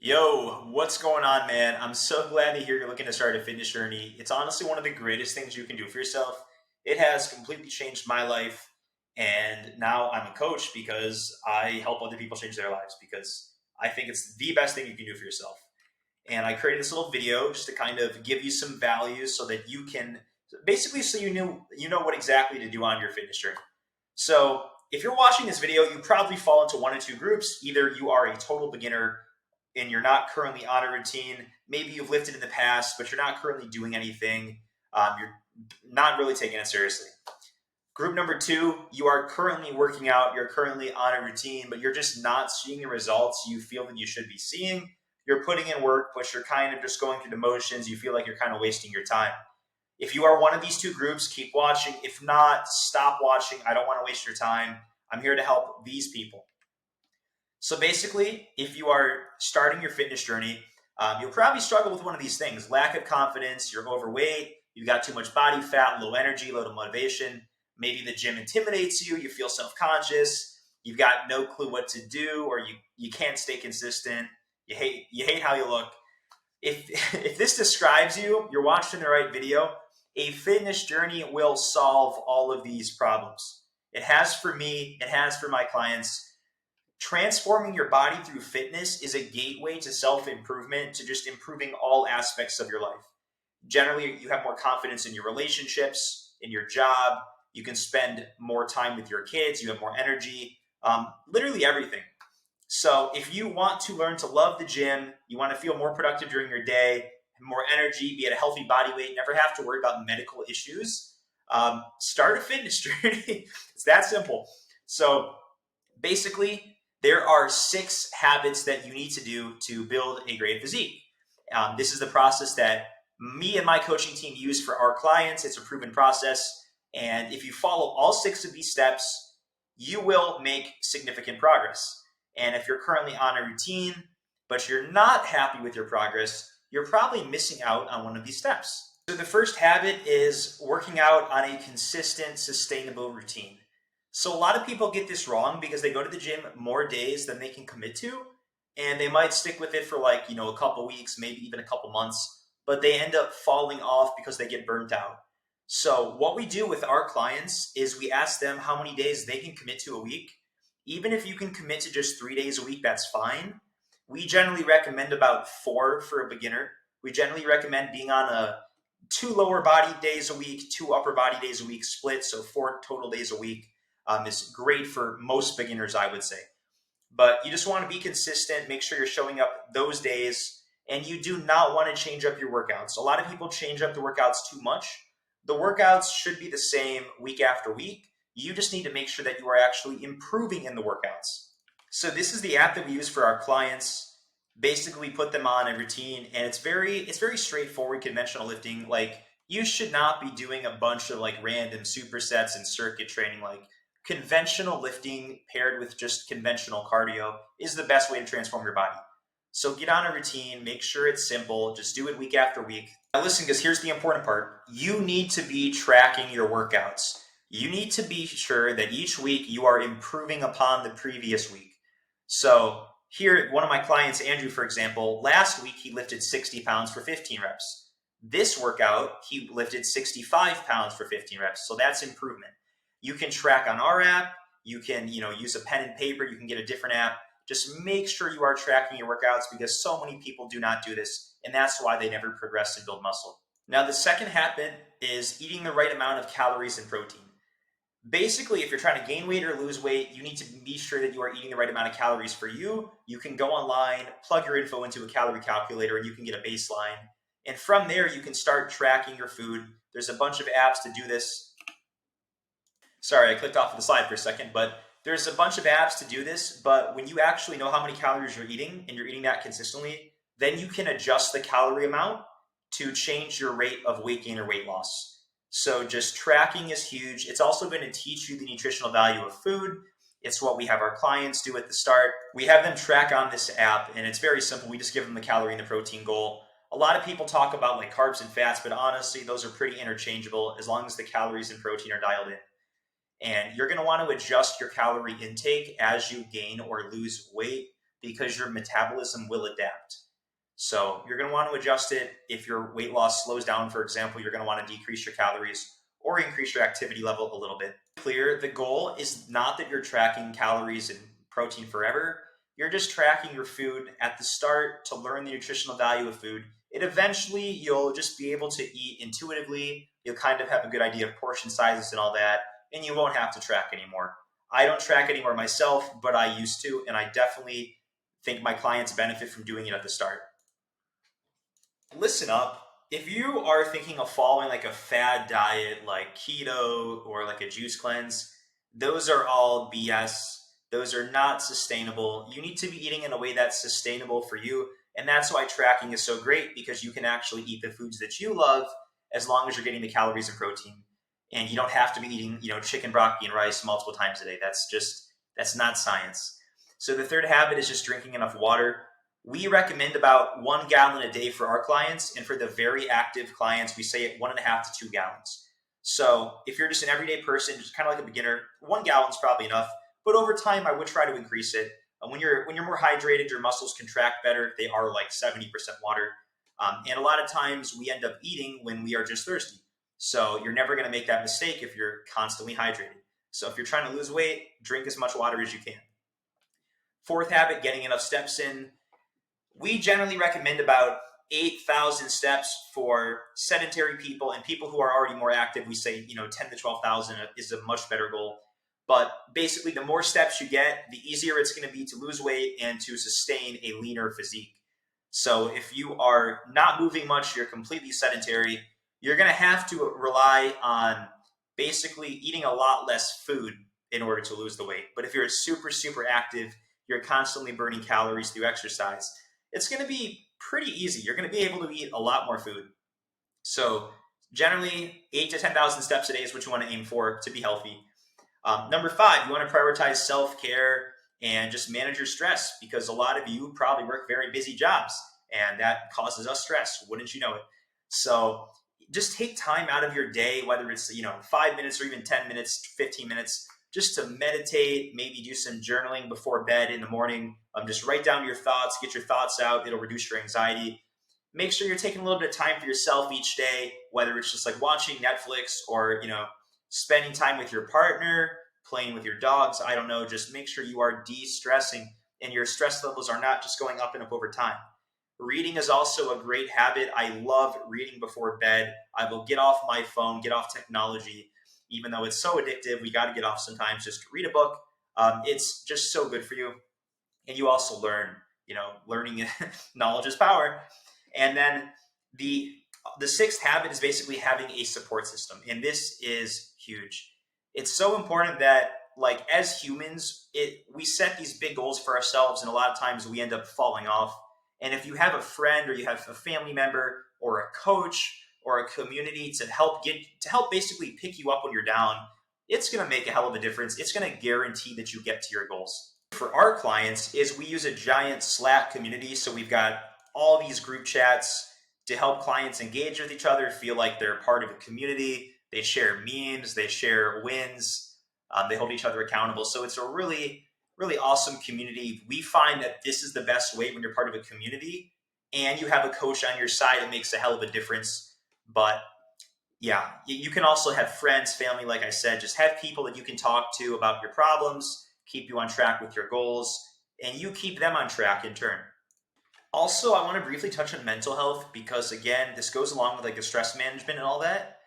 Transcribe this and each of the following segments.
Yo, what's going on, man? I'm so glad to hear you're looking to start a fitness journey. It's honestly one of the greatest things you can do for yourself. It has completely changed my life, and now I'm a coach because I help other people change their lives because I think it's the best thing you can do for yourself. And I created this little video just to kind of give you some values so that you can basically so you know what exactly to do on your fitness journey. So, if you're watching this video, you probably fall into one of two groups. Either you are a total beginner and you're not currently on a routine. Maybe you've lifted in the past, but you're not currently doing anything. You're not really taking it seriously. Group number two, you are currently working out, you're currently on a routine, but you're just not seeing the results you feel that you should be seeing. You're putting in work, but you're kind of just going through the motions. You feel like you're kind of wasting your time. If you are one of these two groups, keep watching. If not, stop watching. I don't want to waste your time. I'm here to help these people. So basically, if you are starting your fitness journey, you'll probably struggle with one of these things: lack of confidence, you're overweight, you've got too much body fat, low energy, low motivation. Maybe the gym intimidates you, you feel self conscious, you've got no clue what to do, or you can't stay consistent, you hate how you look. If, if this describes you, you're watching the right video. A fitness journey will solve all of these problems. It has for me, it has for my clients. Transforming your body through fitness is a gateway to self improvement, to just improving all aspects of your life. Generally, you have more confidence in your relationships, in your job. You can spend more time with your kids. You have more energy, literally everything. So, if you want to learn to love the gym, you want to feel more productive during your day, more energy, be at a healthy body weight, never have to worry about medical issues, start a fitness journey. It's that simple. So, basically, there are 6 habits that you need to do to build a great physique. This is the process that me and my coaching team use for our clients. It's a proven process. And if you follow all 6 of these steps, you will make significant progress. And if you're currently on a routine, but you're not happy with your progress, you're probably missing out on one of these steps. So the first habit is working out on a consistent, sustainable routine. So a lot of people get this wrong because they go to the gym more days than they can commit to, and they might stick with it for like, a couple weeks, maybe even a couple months, but they end up falling off because they get burnt out. So what we do with our clients is we ask them how many days they can commit to a week. Even if you can commit to just 3 days a week, that's fine. We generally recommend about 4 for a beginner. We generally recommend being on a 2 lower body days a week, 2 upper body days a week split, so 4 total days a week is great for most beginners, I would say. But you just want to be consistent, make sure you're showing up those days, and you do not want to change up your workouts. A lot of people change up the workouts too much. The workouts should be the same week after week. You just need to make sure that you are actually improving in the workouts. So this is the app that we use for our clients. Basically, we put them on a routine, and it's very straightforward conventional lifting. Like, you should not be doing a bunch of like random supersets and circuit training. Like, conventional lifting paired with just conventional cardio is the best way to transform your body. So get on a routine, make sure it's simple, just do it week after week. Now listen, because here's the important part. You need to be tracking your workouts. You need to be sure that each week you are improving upon the previous week. So here, one of my clients, Andrew, for example, last week he lifted 60 pounds for 15 reps. This workout, he lifted 65 pounds for 15 reps. So that's improvement. You can track on our app. You can, use a pen and paper. You can get a different app. Just make sure you are tracking your workouts because so many people do not do this, and that's why they never progress and build muscle. Now, the second habit is eating the right amount of calories and protein. Basically, if you're trying to gain weight or lose weight, you need to be sure that you are eating the right amount of calories for you. You can go online, plug your info into a calorie calculator, and you can get a baseline. And from there, you can start tracking your food. There's a bunch of apps to do this. Sorry, I clicked off of the slide for a second, but there's a bunch of apps to do this. But when you actually know how many calories you're eating and you're eating that consistently, then you can adjust the calorie amount to change your rate of weight gain or weight loss. So just tracking is huge. It's also going to teach you the nutritional value of food. It's what we have our clients do at the start. We have them track on this app, and it's very simple. We just give them the calorie and the protein goal. A lot of people talk about like carbs and fats, but honestly, those are pretty interchangeable as long as the calories and protein are dialed in. And you're going to want to adjust your calorie intake as you gain or lose weight. because your metabolism will adapt. So you're going to want to adjust it. If your weight loss slows down, for example, you're going to want to decrease your calories or increase your activity level a little bit. Clear, the goal is not that you're tracking calories and protein forever. You're just tracking your food at the start to learn the nutritional value of food. And eventually you'll just be able to eat intuitively. You'll kind of have a good idea of portion sizes and all that, and you won't have to track anymore. I don't track anymore myself, but I used to, and I definitely think my clients benefit from doing it at the start. Listen up. If you are thinking of following like a fad diet like keto or like a juice cleanse, those are all BS. Those are not sustainable. You need to be eating in a way that's sustainable for you. And that's why tracking is so great, because you can actually eat the foods that you love as long as you're getting the calories and protein. And you don't have to be eating, chicken, broccoli, and rice multiple times a day. That's not science. So the third habit is just drinking enough water. We recommend about 1 gallon a day for our clients. And for the very active clients, we say 1.5 to 2 gallons. So if you're just an everyday person, just kind of like a beginner, 1 gallon is probably enough. But over time, I would try to increase it. When you're more hydrated, your muscles contract better. They are like 70% water. And a lot of times we end up eating when we are just thirsty. So you're never going to make that mistake if you're constantly hydrated. So if you're trying to lose weight, drink as much water as you can. Fourth habit, getting enough steps in. We generally recommend about 8,000 steps for sedentary people, and people who are already more active, we say 10 to 12,000 is a much better goal. But basically, the more steps you get, the easier it's going to be to lose weight and to sustain a leaner physique. So if you are not moving much, you're completely sedentary, you're going to have to rely on basically eating a lot less food in order to lose the weight. But if you're super, super active, you're constantly burning calories through exercise, it's going to be pretty easy. You're going to be able to eat a lot more food. So generally, 8 to 10,000 steps a day is what you want to aim for to be healthy. Number 5, you want to prioritize self-care and just manage your stress, because a lot of you probably work very busy jobs, and that causes us stress. Wouldn't you know it? So just take time out of your day, whether it's 5 minutes or even 10 minutes, 15 minutes, just to meditate, maybe do some journaling before bed in the morning. Just write down your thoughts, get your thoughts out. It'll reduce your anxiety. Make sure you're taking a little bit of time for yourself each day, whether it's just like watching Netflix or, spending time with your partner, playing with your dogs. I don't know. Just make sure you are de-stressing and your stress levels are not just going up and up over time. Reading is also a great habit. I love reading before bed. I will get off my phone, get off technology, even though it's so addictive. We got to get off sometimes. Just read a book. It's just so good for you. And you also learn, learning knowledge is power. And then the 6th habit is basically having a support system. And this is huge. It's so important that, like, as humans, we set these big goals for ourselves, and a lot of times we end up falling off. And if you have a friend or you have a family member or a coach or a community to help basically pick you up when you're down, it's going to make a hell of a difference. It's going to guarantee that you get to your goals. For our clients is we use a giant Slack community. So we've got all these group chats to help clients engage with each other, feel like they're part of a community. They share memes, they share wins, they hold each other accountable. So it's a really, really awesome community. We find that this is the best way when you're part of a community and you have a coach on your side. It makes a hell of a difference. But yeah, you can also have friends, family, like I said, just have people that you can talk to about your problems, keep you on track with your goals, and you keep them on track in turn. Also, I want to briefly touch on mental health because, again, this goes along with like the stress management and all that.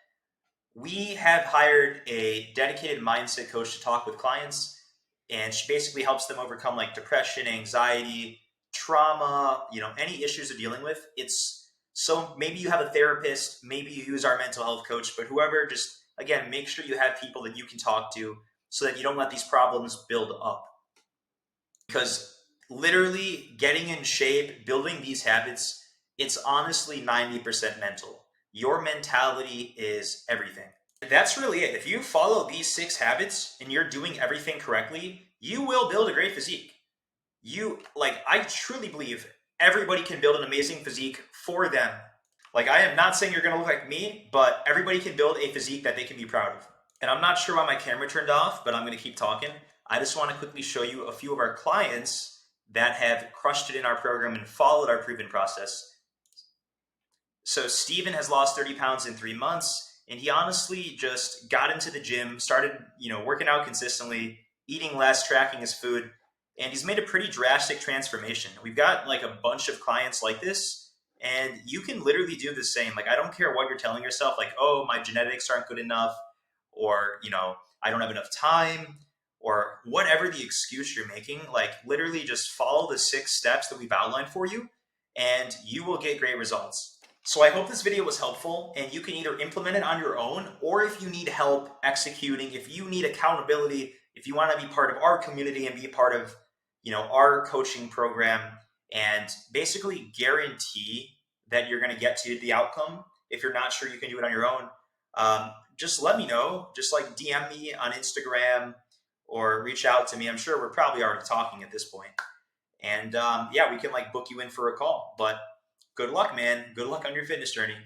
We have hired a dedicated mindset coach to talk with clients, and she basically helps them overcome like depression, anxiety, trauma, any issues they're dealing with. So maybe you have a therapist, maybe you use our mental health coach, but whoever, just again, make sure you have people that you can talk to so that you don't let these problems build up. Because literally getting in shape, building these habits, it's honestly 90% mental. Your mentality is everything. That's really it. If you follow these 6 habits and you're doing everything correctly, you will build a great physique. I truly believe everybody can build an amazing physique for them. Like, I am not saying you're going to look like me, but everybody can build a physique that they can be proud of. And I'm not sure why my camera turned off, but I'm going to keep talking. I just want to quickly show you a few of our clients that have crushed it in our program and followed our proven process. So Steven has lost 30 pounds in 3 months, and he honestly just got into the gym, started, working out consistently, eating less, tracking his food, and he's made a pretty drastic transformation. We've got like a bunch of clients like this, and you can literally do the same. Like, I don't care what you're telling yourself, like, oh, my genetics aren't good enough, or, I don't have enough time, or whatever the excuse you're making. Like, literally just follow the 6 steps that we've outlined for you, and you will get great results. So I hope this video was helpful, and you can either implement it on your own, or if you need help executing, if you need accountability, if you want to be part of our community and be part of, our coaching program, and basically guarantee that you're going to get to the outcome. If you're not sure you can do it on your own, just let me know. Just like DM me on Instagram or reach out to me. I'm sure we're probably already talking at this point. And yeah, we can like book you in for a call. But good luck, man. Good luck on your fitness journey.